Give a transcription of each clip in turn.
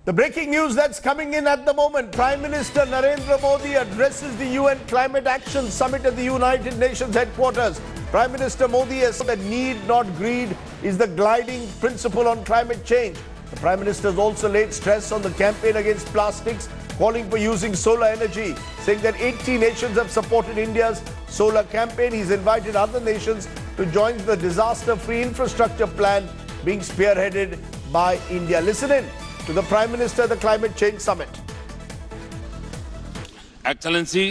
The breaking news that's coming in at the moment, Prime Minister Narendra Modi addresses the UN Climate Action Summit at the United Nations headquarters. Prime Minister Modi has said that need not greed is the guiding principle on climate change. The Prime Minister has also laid stress on the campaign against plastics, calling for using solar energy, saying that 80 nations have supported India's solar campaign. He's invited other nations to join the disaster-free infrastructure plan being spearheaded by India. Listen in to the Prime Minister at the Climate Change Summit. Excellency,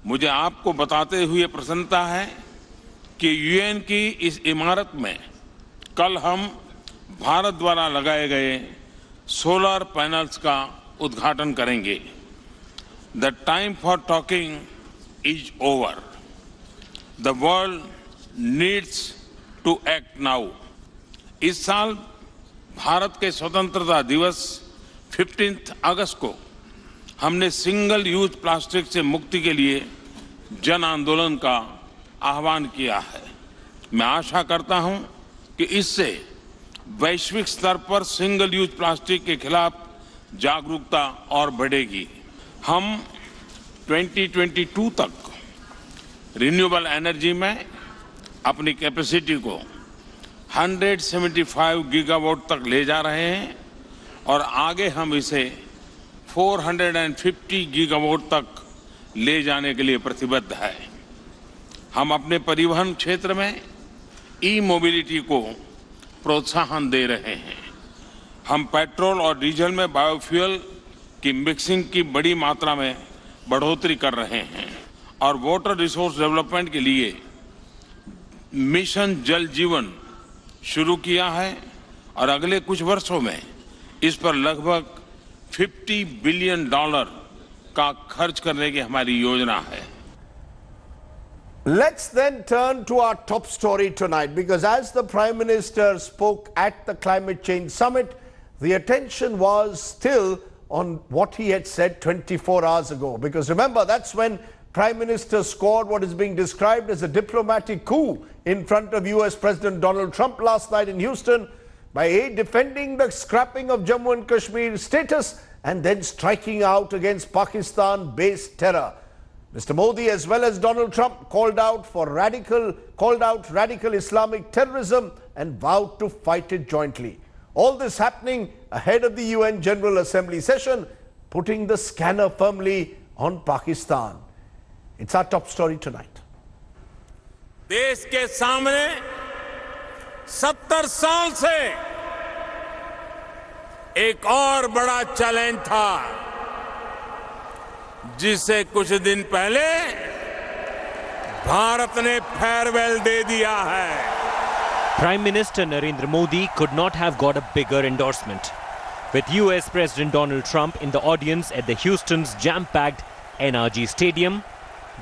मुझे आपको बताते हुए प्रसन्नता है कि UN की इस इमारत में कल हम भारत द्वारा लगाए गए सोलर पैनल्स का उद्घाटन करेंगे। The time for talking is over. The world needs to act now. इस साल भारत के स्वतंत्रता दिवस 15 अगस्त को हमने सिंगल यूज प्लास्टिक से मुक्ति के लिए जन आंदोलन का आह्वान किया है। मैं आशा करता हूं कि इससे वैश्विक स्तर पर सिंगल यूज प्लास्टिक के खिलाफ जागरूकता और बढ़ेगी। हम 2022 तक रिन्यूएबल एनर्जी में अपनी कैपेसिटी को 175 गीगावाट तक ले जा रहे हैं और आगे हम इसे 450 गीगावाट तक ले जाने के लिए प्रतिबद्ध है। हम अपने परिवहन क्षेत्र में ई मोबिलिटी को प्रोत्साहन दे रहे हैं। हम पेट्रोल और डीजल में बायोफ्यूल की मिक्सिंग की बड़ी मात्रा में बढ़ोतरी कर रहे हैं और वाटर रिसोर्स डेवलपमेंट के लिए मिशन जल जीवन शुरू किया है और अगले कुछ वर्षों में इस पर लगभग $50 बिलियन का खर्च करने की हमारी योजना है। Let's then turn to our top story tonight, because as the Prime Minister spoke at the Climate Change Summit, the attention was still on what he had said 24 hours ago. Because remember, that's when Prime Minister scored what is being described as a diplomatic coup in front of US President Donald Trump last night in Houston by defending the scrapping of Jammu and Kashmir status and then striking out against Pakistan-based terror. Mr. Modi, as well as Donald Trump, called out radical Islamic terrorism and vowed to fight it jointly. All this happening ahead of the UN General Assembly session, putting the scanner firmly on Pakistan. It's our top story tonight. देश के सामने 70 साल से एक और बड़ा challenge था, जिसे कुछ दिन पहले भारत ने फेयरवेल दे दिया है। Prime Minister Narendra Modi could not have got a bigger endorsement. With US President Donald Trump in the audience at the Houston's jam-packed NRG Stadium,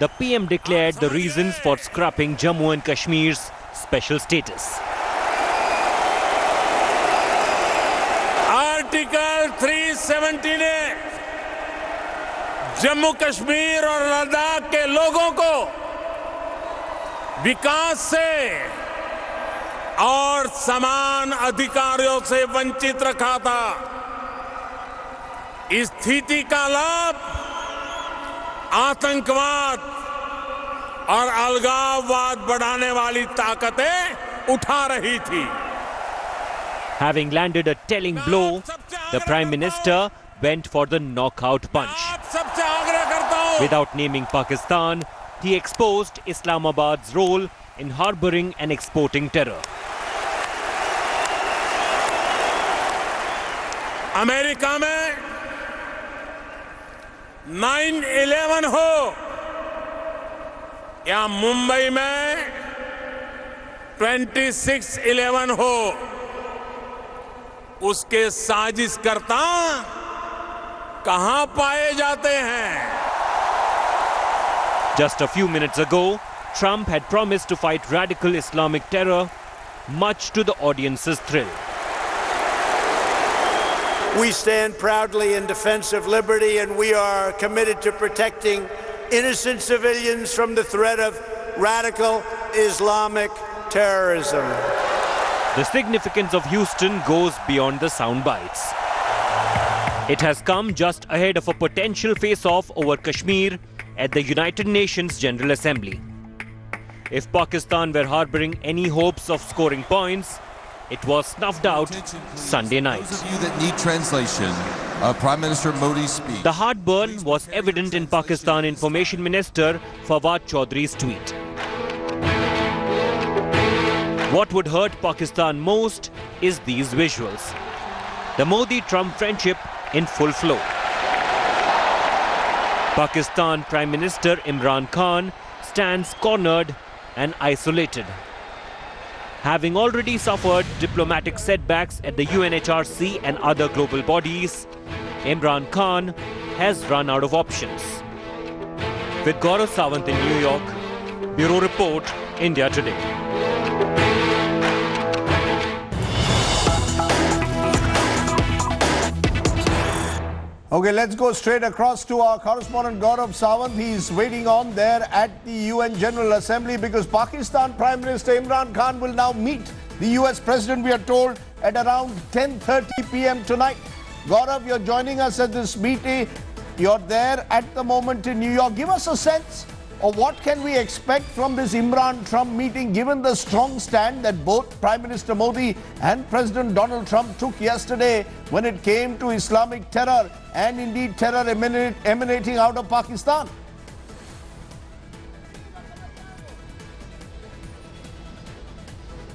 the PM declared the reasons for scrapping Jammu and Kashmir's special status. Article 370 ने जम्मू कश्मीर और लद्दाख के लोगों को विकास से और समान अधिकारों से वंचित रखा था। इस स्थिति का लाभ आतंकवाद और अलगाववाद बढ़ाने वाली ताकतें उठा रही थी। Having landed a telling blow, the Prime Minister went for the knockout punch. Without naming Pakistan, he exposed Islamabad's role in harboring and exporting terror. America में 9/11 हो या मुंबई में 26/11 हो, उसके साजिशकर्ता कहां पाए जाते हैं? Just a few minutes ago, Trump had promised to fight radical Islamic terror, much to the audience's thrill. We stand proudly in defense of liberty, and we are committed to protecting innocent civilians from the threat of radical Islamic terrorism. The significance of Houston goes beyond the sound bites. It has come just ahead of a potential face-off over Kashmir at the United Nations General Assembly. If Pakistan were harboring any hopes of scoring points, it was snuffed out Sunday night. Those of you that need translation, Prime Minister Modi's speech. The heartburn was evident in Pakistan Information Minister Fawad Chaudhry's tweet. What would hurt Pakistan most is these visuals. The Modi-Trump friendship in full flow. Pakistan Prime Minister Imran Khan stands cornered and isolated. Having already suffered diplomatic setbacks at the UNHRC and other global bodies, Imran Khan has run out of options. With Gaurav Sawant in New York, Bureau Report, India Today. Okay, let's go straight across to our correspondent Gaurav Sawant. He's waiting on there at the UN General Assembly because Pakistan Prime Minister Imran Khan will now meet the US President, we are told, at around 10:30 p.m. tonight. Gaurav, you're joining us at this meeting. You're there at the moment in New York. Give us a sense of what can we expect from this Imran-Trump meeting, given the strong stand that both Prime Minister Modi and President Donald Trump took yesterday when it came to Islamic terror and indeed terror emanating out of Pakistan.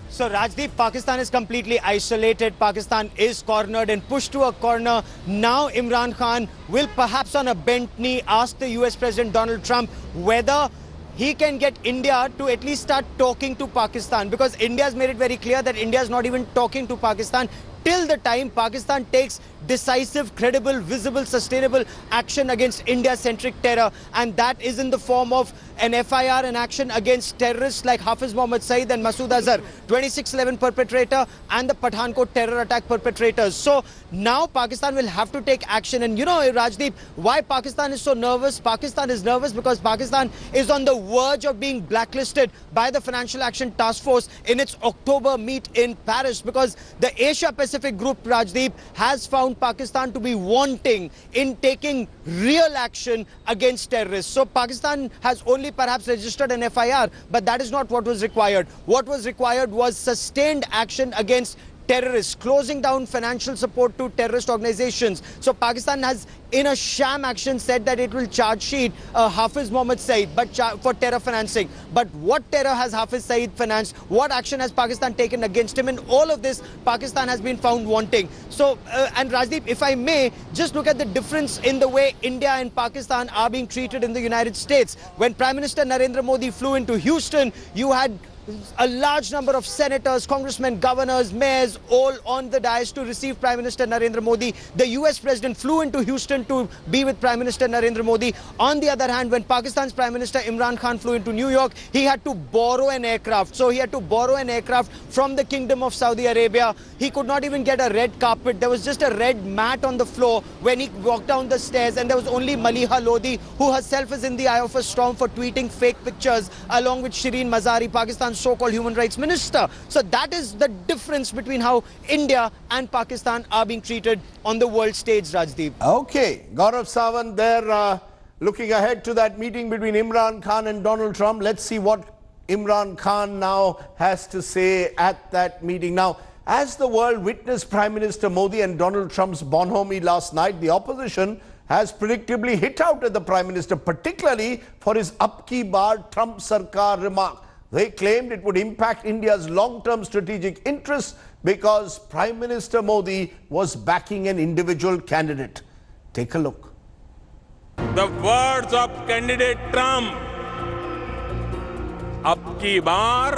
So Rajdeep, Pakistan is completely isolated. Pakistan is cornered and pushed to a corner. Now Imran Khan will perhaps on a bent knee ask the US President Donald Trump whether he can get India to at least start talking to Pakistan, because India has made it very clear that India is not even talking to Pakistan till the time Pakistan takes decisive, credible, visible, sustainable action against India-centric terror. And that is in the form of an FIR, an action against terrorists like Hafiz Mohammed Saeed and Masood Azhar, 26/11 perpetrator and the Pathankot terror attack perpetrators. So now Pakistan will have to take action. And you know, Rajdeep, why Pakistan is so nervous? Pakistan is nervous because Pakistan is on the verge of being blacklisted by the Financial Action Task Force in its October meet in Paris, because the Asia-Pacific Group, Rajdeep, has found Pakistan to be wanting in taking real action against terrorists. So Pakistan has only perhaps registered an FIR, but that is not what was required. What was required was sustained action against terrorists, closing down financial support to terrorist organizations. So Pakistan has, in a sham action, said that it will charge sheet Hafiz Mohammed Saeed for terror financing. But what terror has Hafiz Saeed financed? What action has Pakistan taken against him? In all of this, Pakistan has been found wanting. So, and Rajdeep, if I may, just look at the difference in the way India and Pakistan are being treated in the United States. When Prime Minister Narendra Modi flew into Houston, you had a large number of senators, congressmen, governors, mayors, all on the dais to receive Prime Minister Narendra Modi. The US President flew into Houston to be with Prime Minister Narendra Modi. On the other hand, when Pakistan's Prime Minister Imran Khan flew into New York, he had to borrow an aircraft. So he had to borrow an aircraft from the Kingdom of Saudi Arabia. He could not even get a red carpet. There was just a red mat on the floor when he walked down the stairs, and there was only Maliha Lodi, who herself is in the eye of a storm for tweeting fake pictures, along with Shireen Mazari, Pakistan's so-called human rights minister. So that is the difference between how India and Pakistan are being treated on the world stage, Rajdeep. Okay, Gaurav Sawant there looking ahead to that meeting between Imran Khan and Donald Trump. Let's see what Imran Khan now has to say at that meeting. Now, as the world witnessed Prime Minister Modi and Donald Trump's bonhomie last night, the opposition has predictably hit out at the Prime Minister, particularly for his "Ab ki baar Trump Sarkar" remark. They claimed it would impact India's long-term strategic interests because Prime Minister Modi was backing an individual candidate. Take a look. The words of candidate Trump, "Ab ki baar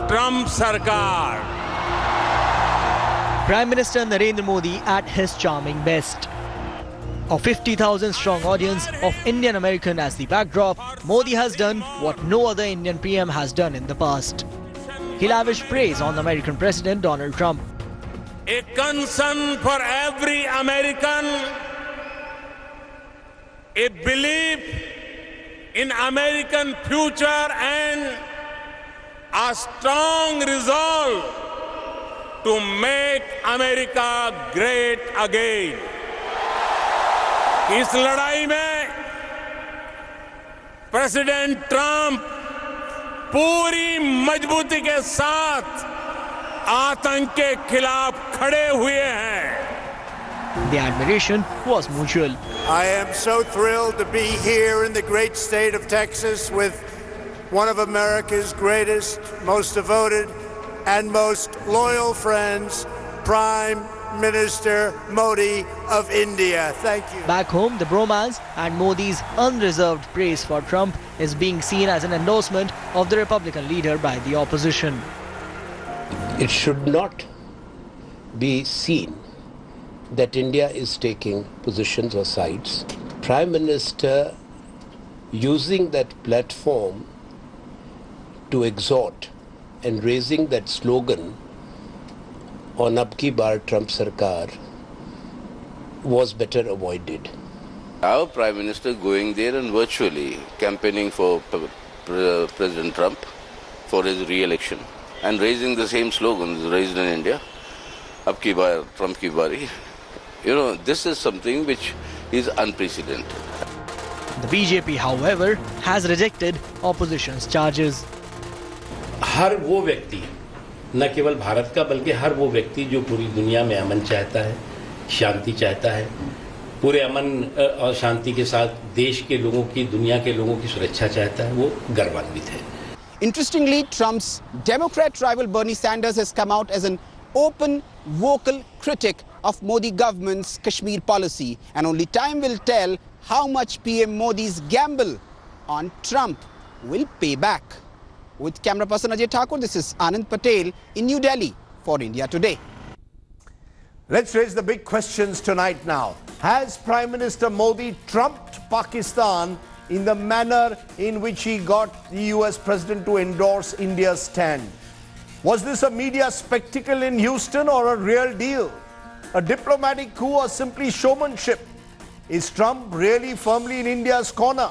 Trump Sarkar." Prime Minister Narendra Modi at his charming best. A 50,000 strong audience of Indian American as the backdrop, Modi has done what no other Indian PM has done in the past. He lavished praise on American President Donald Trump. A concern for every American, a belief in American future, and a strong resolve to make America great again. इस लड़ाई में president Trump पूरी मजबूती के साथ आतंक के खिलाफ खड़े हुए हैं. The admiration was mutual. I am so thrilled to be here in the great state of Texas with one of America's greatest, most devoted, and most loyal friends, Prime Minister Modi of India. Thank you. Back home, the bromance and Modi's unreserved praise for Trump is being seen as an endorsement of the Republican leader by the opposition. It should not be seen that India is taking positions or sides. Prime Minister using that platform to exhort and raising that slogan on Ab Ki Baar Trump Sarkar was better avoided. Our Prime Minister going there and virtually campaigning for President Trump for his re-election and raising the same slogans raised in India, Ab Ki Baar, Trump Ki Bari. You know, this is something which is unprecedented. The BJP, however, has rejected opposition's charges. हर वो व्यक्ति न केवल भारत का बल्कि हर वो व्यक्ति जो पूरी दुनिया में अमन चाहता है, शांति चाहता है, पूरे अमन और शांति के साथ देश के लोगों की, दुनिया के लोगों की सुरक्षा चाहता है, वो गर्वान्वित है. Interestingly, Trump's Democrat rival Bernie Sanders has come out as an open, vocal critic of Modi government's Kashmir policy, and only time will tell how much PM Modi's gamble on Trump will pay back. With camera person Ajay Thakur, this is Anand Patel in New Delhi for India Today. Let's raise the big questions tonight now. Has Prime Minister Modi trumped Pakistan in the manner in which he got the US President to endorse India's stand? Was this a media spectacle in Houston or a real deal? A diplomatic coup or simply showmanship? Is Trump really firmly in India's corner?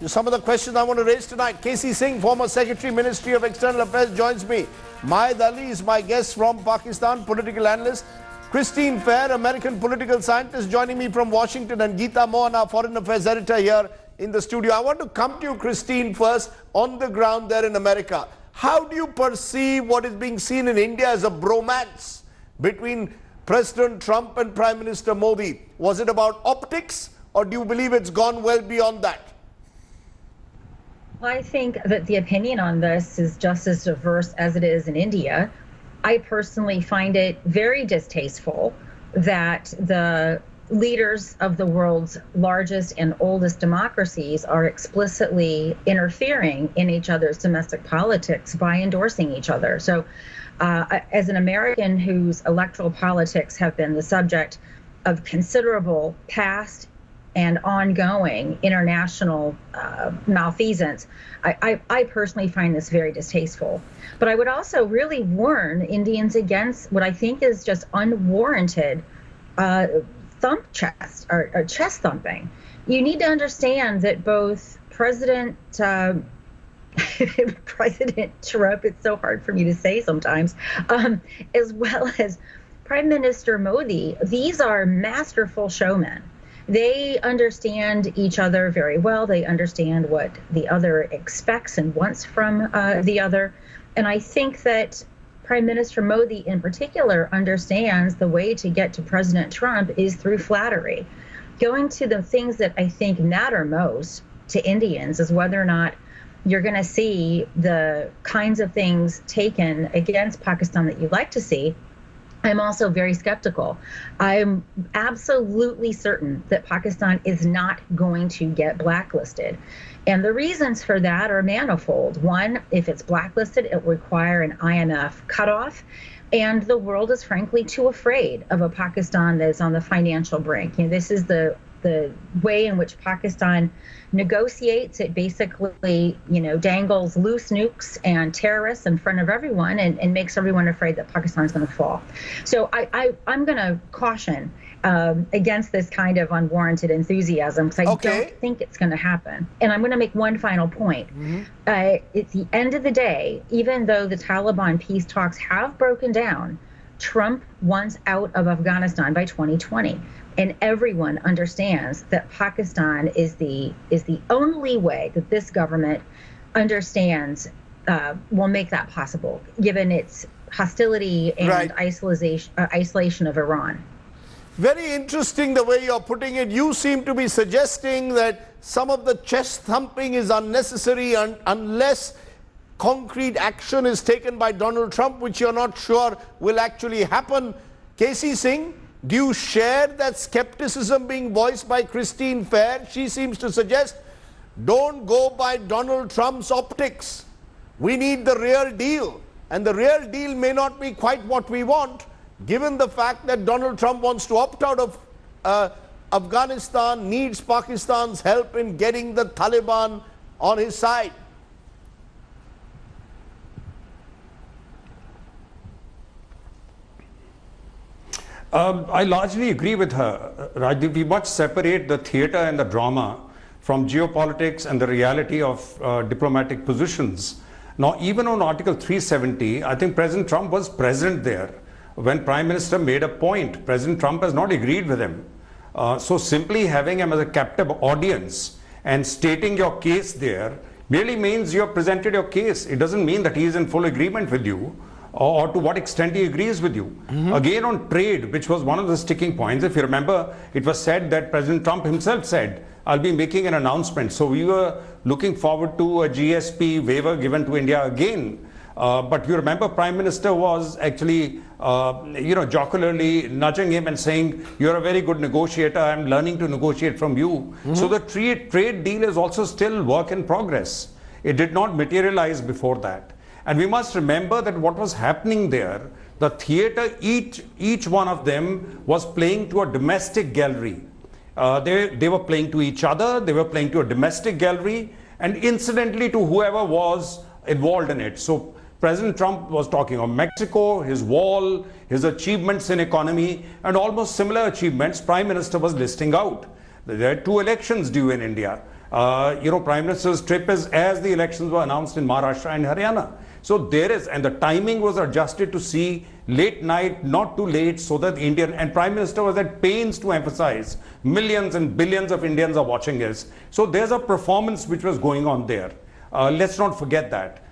Some of the questions I want to raise tonight. KC Singh, former Secretary, Ministry of External Affairs, joins me. Mahed Ali is my guest from Pakistan, political analyst. Christine Fair, American political scientist, joining me from Washington, and Geeta Mohan, our foreign affairs editor, here in the studio. I want to come to you, Christine, first, on the ground there in America. How do you perceive what is being seen in India as a bromance between President Trump and Prime Minister Modi? Was it about optics, or do you believe it's gone well beyond that? I think that the opinion on this is just as diverse as it is in India. I personally find it very distasteful that the leaders of the world's largest and oldest democracies are explicitly interfering in each other's domestic politics by endorsing each other. So as an American whose electoral politics have been the subject of considerable past and ongoing international malfeasance, I personally find this very distasteful. But I would also really warn Indians against what I think is just unwarranted thump chest or chest thumping. You need to understand that both President Trump, it's so hard for me to say sometimes, as well as Prime Minister Modi, these are masterful showmen. They understand each other very well. They understand what the other expects and wants from the other. And I think that Prime Minister Modi in particular understands the way to get to President Trump is through flattery. Going to the things that I think matter most to Indians is whether or not you're going to see the kinds of things taken against Pakistan that you'd like to see. I'm also very skeptical. I'm absolutely certain that Pakistan is not going to get blacklisted. And the reasons for that are manifold. One, if it's blacklisted, it will require an IMF cutoff. And the world is frankly too afraid of a Pakistan that's on the financial brink. You know, this is the way in which Pakistan negotiates. It basically, dangles loose nukes and terrorists in front of everyone and makes everyone afraid that Pakistan's going to fall. So I'm going to caution against this kind of unwarranted enthusiasm because I don't think it's going to happen. And I'm going to make one final point. At the end of the day, even though the Taliban peace talks have broken down, Trump wants out of Afghanistan by 2020. And everyone understands that Pakistan is the only way that this government understands will make that possible, given its hostility and isolation of Iran. Very interesting the way you're putting it. You seem to be suggesting that some of the chest thumping is unnecessary unless concrete action is taken by Donald Trump, which you're not sure will actually happen. K.C. Singh, do you share that skepticism being voiced by Christine Fair? She seems to suggest, don't go by Donald Trump's optics. We need the real deal. And the real deal may not be quite what we want, given the fact that Donald Trump wants to opt out of Afghanistan, needs Pakistan's help in getting the Taliban on his side. I largely agree with her, Rajdeep. We must separate the theatre and the drama from geopolitics and the reality of diplomatic positions. Now, even on Article 370, I think President Trump was present there when Prime Minister made a point. President Trump has not agreed with him. So simply having him as a captive audience and stating your case there merely means you have presented your case. It doesn't mean that he is in full agreement with you, or to what extent he agrees with you. Again, on trade, which was one of the sticking points, if you remember, it was said that President Trump himself said, I'll be making an announcement. So we were looking forward to a GSP waiver given to India again. But you remember Prime Minister was actually, jocularly nudging him and saying, you're a very good negotiator, I'm learning to negotiate from you. So the trade deal is also still work in progress. It did not materialize before that. And we must remember that what was happening there, the theatre, each one of them was playing to a domestic gallery. They were playing to each other, they were playing to a domestic gallery, and incidentally to whoever was involved in it. So President Trump was talking of Mexico, his wall, his achievements in economy, and almost similar achievements Prime Minister was listing out. There are 2 elections due in India. Prime Minister's trip is as the elections were announced in Maharashtra and Haryana. So there is, and the timing was adjusted to see late night, not too late, so that Indian, and Prime Minister was at pains to emphasize millions and billions of Indians are watching this. So there's a performance which was going on there. Let's not forget that.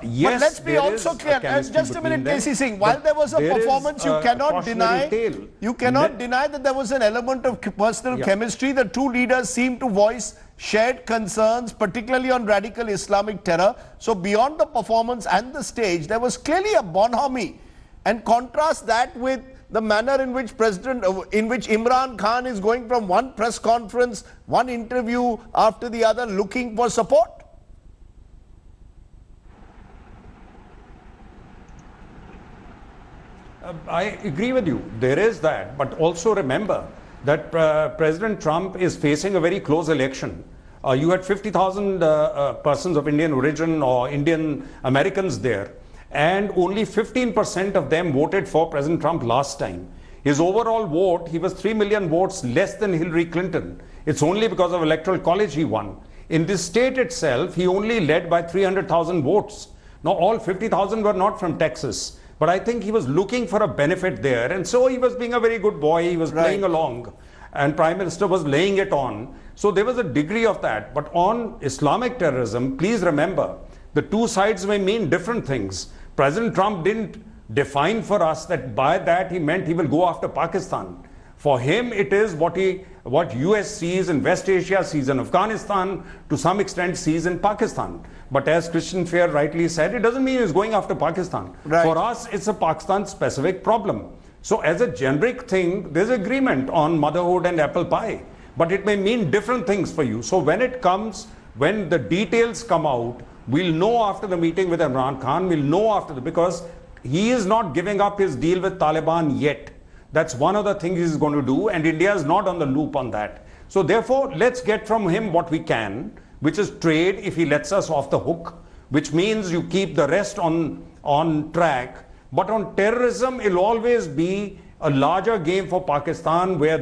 Yes, but let's be also clear. Just a minute, K.C. Singh. While there was a performance, you cannot deny that there was an element of personal chemistry. The 2 leaders seemed to voice shared concerns, particularly on radical Islamic terror. So beyond the performance and the stage, there was clearly a bonhomie. And contrast that with the manner in which Imran Khan is going from one press conference, one interview after the other, looking for support. I agree with you. There is that. But also remember that President Trump is facing a very close election. You had 50,000 persons of Indian origin or Indian Americans there, and only 15% of them voted for President Trump last time. His overall vote, he was 3 million votes less than Hillary Clinton. It's only because of Electoral College he won. In this state itself, he only led by 300,000 votes. Now, all 50,000 were not from Texas. But I think he was looking for a benefit there. And so he was being a very good boy. He was playing along. And Prime Minister was laying it on. So there was a degree of that. But on Islamic terrorism, please remember, the 2 sides may mean different things. President Trump didn't define for us that by that he meant he will go after Pakistan. For him, it is what US sees in West Asia, sees in Afghanistan, to some extent sees in Pakistan. But as Christian Fair rightly said, it doesn't mean he's going after Pakistan. For us, it's a Pakistan-specific problem. So as a generic thing, there's agreement on motherhood and apple pie. But it may mean different things for you. So when the details come out, we'll know after the meeting with Imran Khan, we'll know because he is not giving up his deal with Taliban yet. That's one of the things he's going to do, and India is not on the loop on that. So therefore, let's get from him what we can, which is trade if he lets us off the hook, which means you keep the rest on track. But on terrorism, it'll always be a larger game for Pakistan where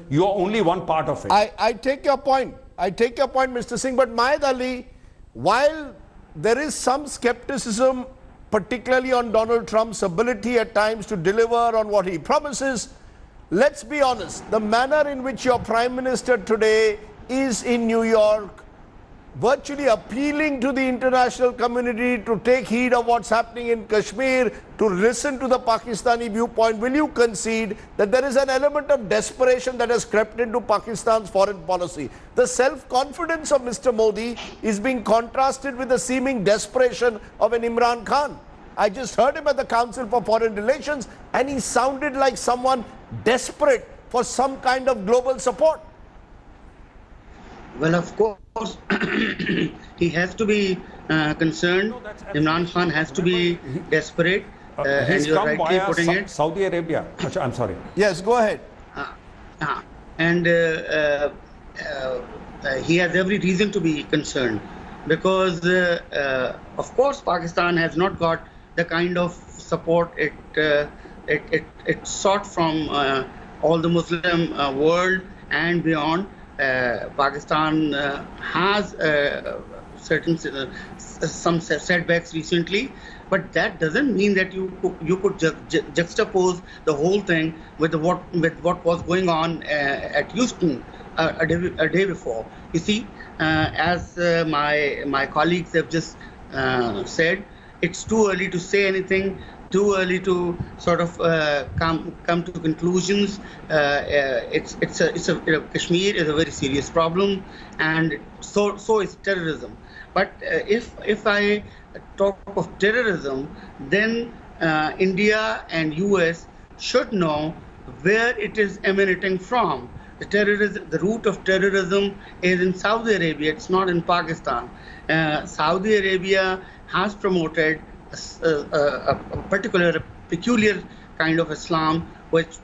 you're only one part of it. I take your point. Mr. Singh. But Mahed Ali, while there is some skepticism particularly on Donald Trump's ability at times to deliver on what he promises. Let's be honest, the manner in which your Prime Minister today is in New York, virtually appealing to the international community to take heed of what's happening in Kashmir, to listen to the Pakistani viewpoint, will you concede that there is an element of desperation that has crept into Pakistan's foreign policy? The self-confidence of Mr. Modi is being contrasted with the seeming desperation of an Imran Khan. I just heard him at the Council for Foreign Relations and he sounded like someone desperate for some kind of global support. Well, of course, he has to be concerned. Imran Khan has to be desperate. He's and you're come rightly via putting it. Saudi Arabia. I'm sorry. Yes, go ahead. And he has every reason to be concerned because, of course, Pakistan has not got the kind of support it sought from all the Muslim world and beyond. Pakistan has some setbacks recently, but that doesn't mean that you could juxtapose the whole thing with what was going on at Houston a day before. You see, as my colleagues have just said, it's too early to say anything. Too early to sort of come to conclusions. Kashmir is a very serious problem, and so is terrorism. But if I talk of terrorism, then India and US should know where it is emanating from. The root of terrorism is in Saudi Arabia. It's not in Pakistan. Saudi Arabia has promoted a particular peculiar kind of Islam, which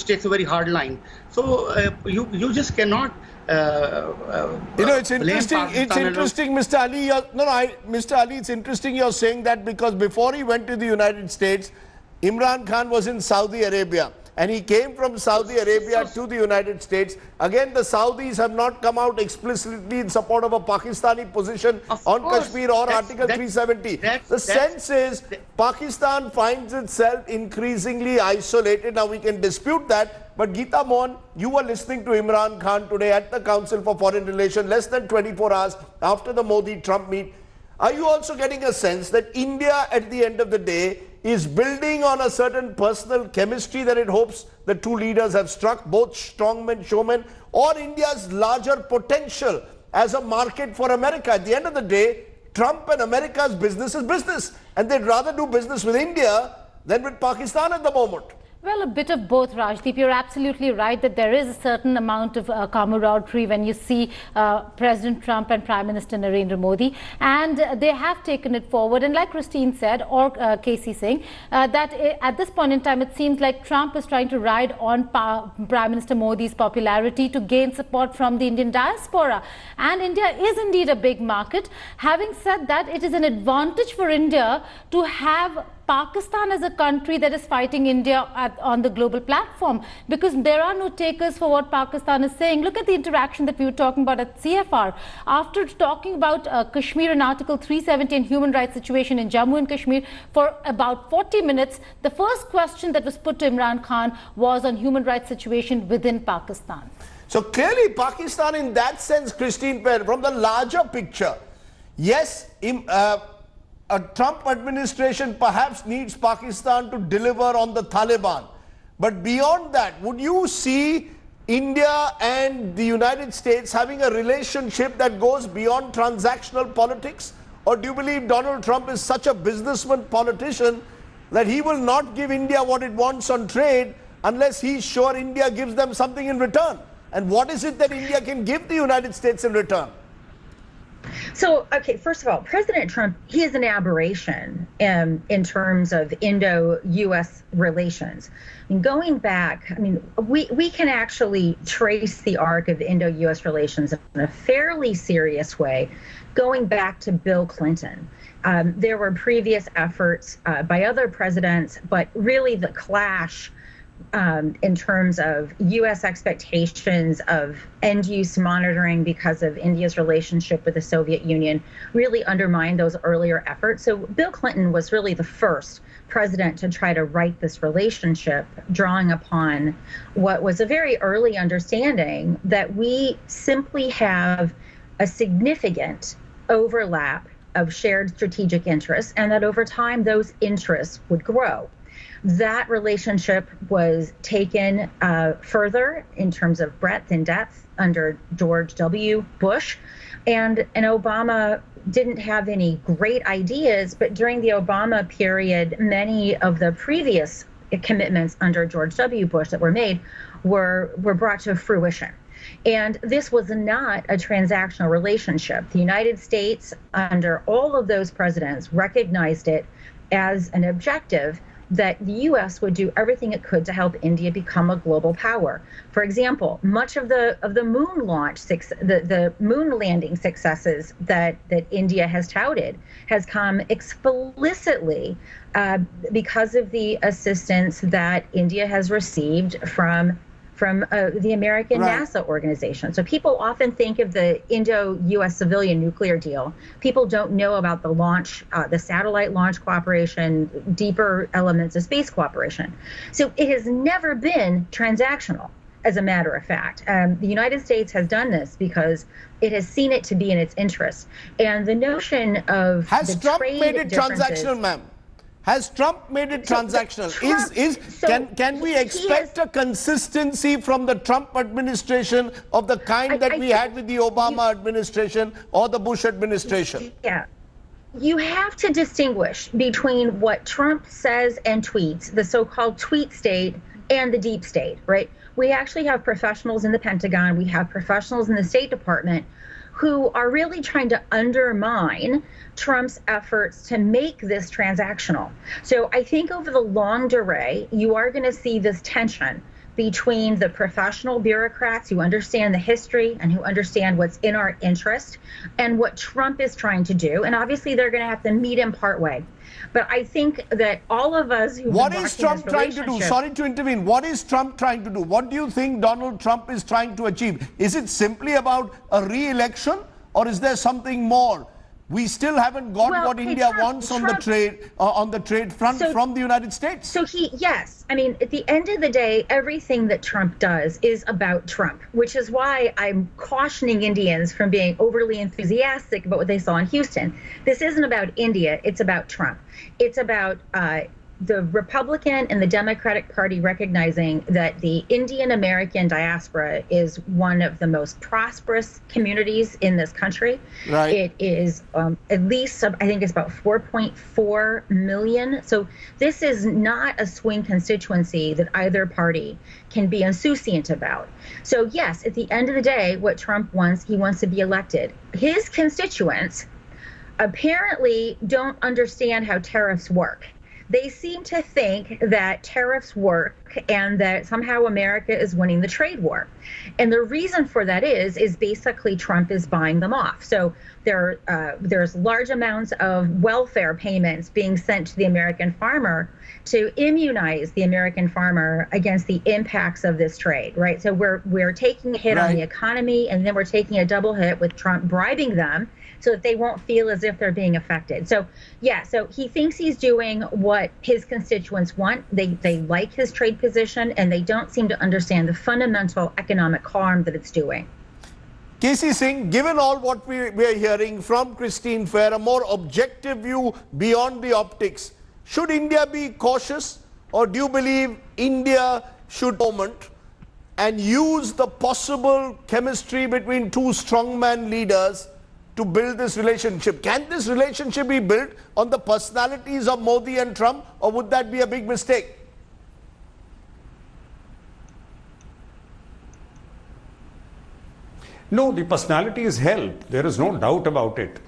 takes a very hard line. So you just cannot. It's interesting. It's interesting, Mr. Ali. Mr. Ali, it's interesting you're saying that because before he went to the United States, Imran Khan was in Saudi Arabia. And he came from Saudi Arabia to the United States. Again, the Saudis have not come out explicitly in support of a Pakistani position on Kashmir or Article 370. The sense is Pakistan finds itself increasingly isolated. Now, we can dispute that. But Geeta Mohan, you were listening to Imran Khan today at the Council for Foreign Relations, less than 24 hours after the Modi-Trump meet. Are you also getting a sense that India, at the end of the day, is building on a certain personal chemistry that it hopes the two leaders have struck, both strongmen, showmen, or India's larger potential as a market for America? At the end of the day, Trump and America's business is business, and they'd rather do business with India than with Pakistan at the moment. Well, a bit of both, Rajdeep. You're absolutely right that there is a certain amount of camaraderie when you see President Trump and Prime Minister Narendra Modi, and they have taken it forward. And like Christine said, or Casey saying, that at this point in time, it seems like Trump is trying to ride on Prime Minister Modi's popularity to gain support from the Indian diaspora. And India is indeed a big market. Having said that, it is an advantage for India to have Pakistan as a country that is fighting India on the global platform, because there are no takers for what Pakistan is saying. Look at the interaction that we were talking about at CFR. After talking about Kashmir and Article 370 and human rights situation in Jammu and Kashmir for about 40 minutes, the first question that was put to Imran Khan was on human rights situation within Pakistan. So clearly Pakistan in that sense, Christine, from the larger picture, yes, a Trump administration perhaps needs Pakistan to deliver on the Taliban. But beyond that, would you see India and the United States having a relationship that goes beyond transactional politics? Or do you believe Donald Trump is such a businessman politician that he will not give India what it wants on trade unless he's sure India gives them something in return? And what is it that India can give the United States in return? So, okay, first of all, President Trump, he is an aberration in terms of Indo-US relations. I mean, going back, I mean, we can actually trace the arc of Indo-US relations in a fairly serious way, going back to Bill Clinton. There were previous efforts by other presidents, but really the clash in terms of U.S. expectations of end-use monitoring because of India's relationship with the Soviet Union really undermined those earlier efforts. So Bill Clinton was really the first president to try to right this relationship, drawing upon what was a very early understanding that we simply have a significant overlap of shared strategic interests, and that over time those interests would grow. That relationship was taken further in terms of breadth and depth under George W. Bush, and Obama didn't have any great ideas, but during the Obama period, many of the previous commitments under George W. Bush that were made were brought to fruition. And this was not a transactional relationship. The United States, under all of those presidents, recognized it as an objective that the U.S. would do everything it could to help India become a global power. For example, much of the moon launch, the moon landing successes that India has touted has come explicitly because of the assistance that India has received from the American NASA organization. So people often think of the Indo-US civilian nuclear deal. People don't know about the launch, the satellite launch cooperation, deeper elements of space cooperation. So it has never been transactional, as a matter of fact. The United States has done this because it has seen it to be in its interest. And the notion of has Trump made it transactional, ma'am? Has Trump made it transactional? Can we expect a consistency from the Trump administration of the kind that we had with the Obama administration or the Bush administration? Yeah. You have to distinguish between what Trump says and tweets, the so-called tweet state, and the deep state, right? We actually have professionals in the Pentagon, we have professionals in the State Department who are really trying to undermine Trump's efforts to make this transactional. So I think over the long durée, you are going to see this tension between the professional bureaucrats who understand the history and who understand what's in our interest and what Trump is trying to do. And obviously they're going to have to meet him partway. But I think that all of us who What is Trump trying to do? Sorry to intervene. What is Trump trying to do? What do you think Donald Trump is trying to achieve? Is it simply about a re-election, or is there something more? We still haven't got what India wants on the trade front from the United States. So yes. I mean, at the end of the day, everything that Trump does is about Trump, which is why I'm cautioning Indians from being overly enthusiastic about what they saw in Houston. This isn't about India. It's about Trump. It's about the Republican and the Democratic Party recognizing that the Indian American diaspora is one of the most prosperous communities in this country. Right. It is at least, I think it's about 4.4 million. So this is not a swing constituency that either party can be insouciant about. So yes, at the end of the day, what Trump wants, he wants to be elected. His constituents apparently don't understand how tariffs work. They seem to think that tariffs work and that somehow America is winning the trade war. And the reason for that is basically Trump is buying them off. So there's large amounts of welfare payments being sent to the American farmer to immunize the American farmer against the impacts of this trade, right? So we're taking a hit on the economy, and then we're taking a double hit with Trump bribing them so that they won't feel as if they're being affected. So yeah, so he thinks he's doing what his constituents want. They like his trade position, and they don't seem to understand the fundamental economic harm that it's doing. K.C. Singh, given all what we're hearing from Christine Fair, a more objective view beyond the optics, should India be cautious, or do you believe India should moment and use the possible chemistry between two strongman leaders to build this relationship? Can this relationship be built on the personalities of Modi and Trump, or would that be a big mistake? No, the personalities help. There is no doubt about it.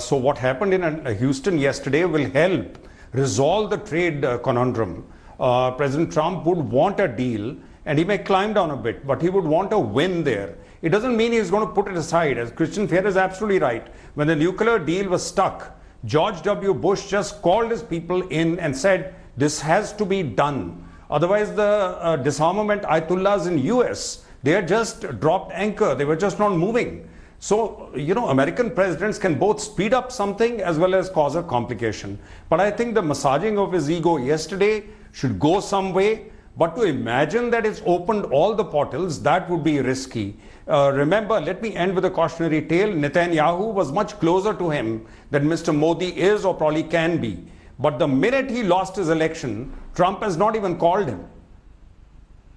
So what happened in Houston yesterday will help resolve the trade conundrum. President Trump would want a deal, and he may climb down a bit, but he would want a win there. It doesn't mean he's going to put it aside. As Christian Fair is absolutely right. When the nuclear deal was stuck, George W. Bush just called his people in and said, this has to be done. Otherwise, the disarmament Ayatollahs in US, they had just dropped anchor. They were just not moving. So, American presidents can both speed up something as well as cause a complication. But I think the massaging of his ego yesterday should go some way. But to imagine that it's opened all the portals, that would be risky. Remember, let me end with a cautionary tale. Netanyahu was much closer to him than Mr. Modi is or probably can be. But the minute he lost his election, Trump has not even called him.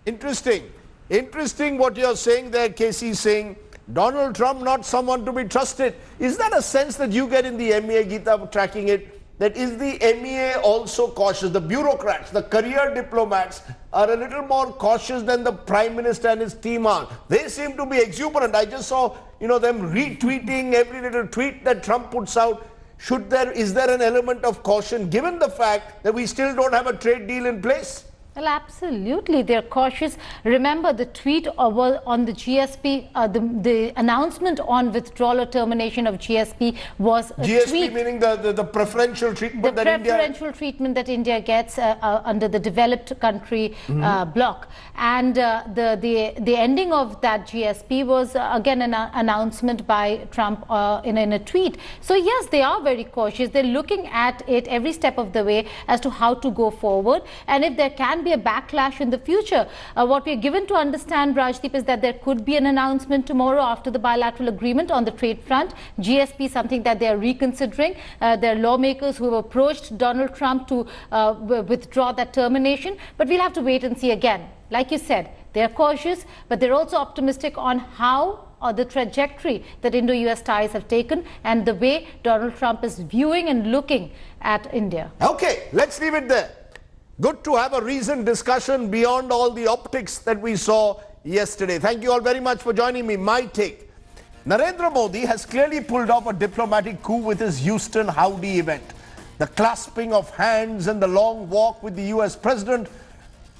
Interesting. Interesting what you're saying there, Casey, saying Donald Trump not someone to be trusted. Is that a sense that you get in the MEA, Geeta, tracking it? That is the MEA also cautious? The bureaucrats, the career diplomats are a little more cautious than the Prime Minister and his team are. They seem to be exuberant. I just saw, them retweeting every little tweet that Trump puts out. Is there an element of caution given the fact that we still don't have a trade deal in place? Well, absolutely. They're cautious. Remember the tweet on the GSP, the announcement on withdrawal or termination of GSP was a GSP tweet. Meaning the preferential treatment that India... The preferential treatment that India gets under the developed country bloc. And the ending of that GSP was again an announcement by Trump in a tweet. So yes, they are very cautious. They're looking at it every step of the way as to how to go forward. And if there can be a backlash in the future. What we are given to understand, Rajdeep, is that there could be an announcement tomorrow after the bilateral agreement on the trade front. GSP, something that they are reconsidering. There are lawmakers who have approached Donald Trump to withdraw that termination. But we'll have to wait and see again. Like you said, they're cautious, but they're also optimistic on how or the trajectory that Indo-US ties have taken and the way Donald Trump is viewing and looking at India. Okay, let's leave it there. Good to have a reasoned discussion beyond all the optics that we saw yesterday. Thank you all very much for joining me. My take. Narendra Modi has clearly pulled off a diplomatic coup with his Houston Howdy event. The clasping of hands and the long walk with the US president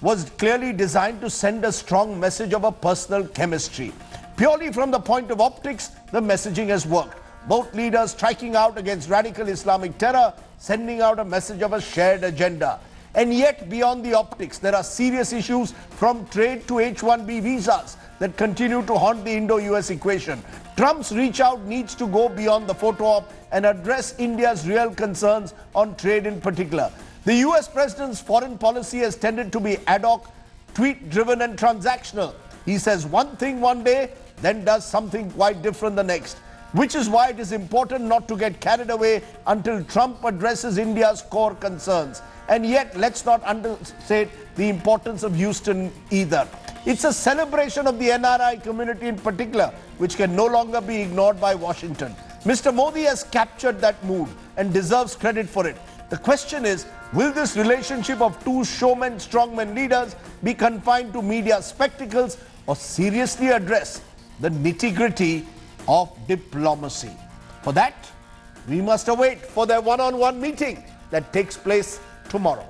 was clearly designed to send a strong message of a personal chemistry. Purely from the point of optics, the messaging has worked. Both leaders striking out against radical Islamic terror, sending out a message of a shared agenda. And yet, beyond the optics, there are serious issues from trade to H-1B visas that continue to haunt the Indo-US equation. Trump's reach out needs to go beyond the photo op and address India's real concerns on trade in particular. The US president's foreign policy has tended to be ad hoc, tweet-driven and transactional. He says one thing one day, then does something quite different the next. Which is why it is important not to get carried away until Trump addresses India's core concerns. And yet, let's not understate the importance of Houston either. It's a celebration of the NRI community in particular, which can no longer be ignored by Washington. Mr. Modi has captured that mood and deserves credit for it. The question is, will this relationship of two showmen, strongmen leaders be confined to media spectacles or seriously address the nitty-gritty of diplomacy? For that, we must await for their one-on-one meeting that takes place tomorrow.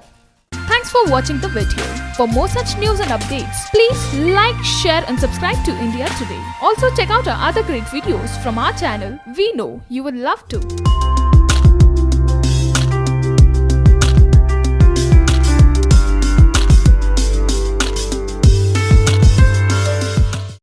Thanks for watching the video. For more such news and updates, please like, share and subscribe to India Today. Also check out our other great videos from our channel. We know you will love to.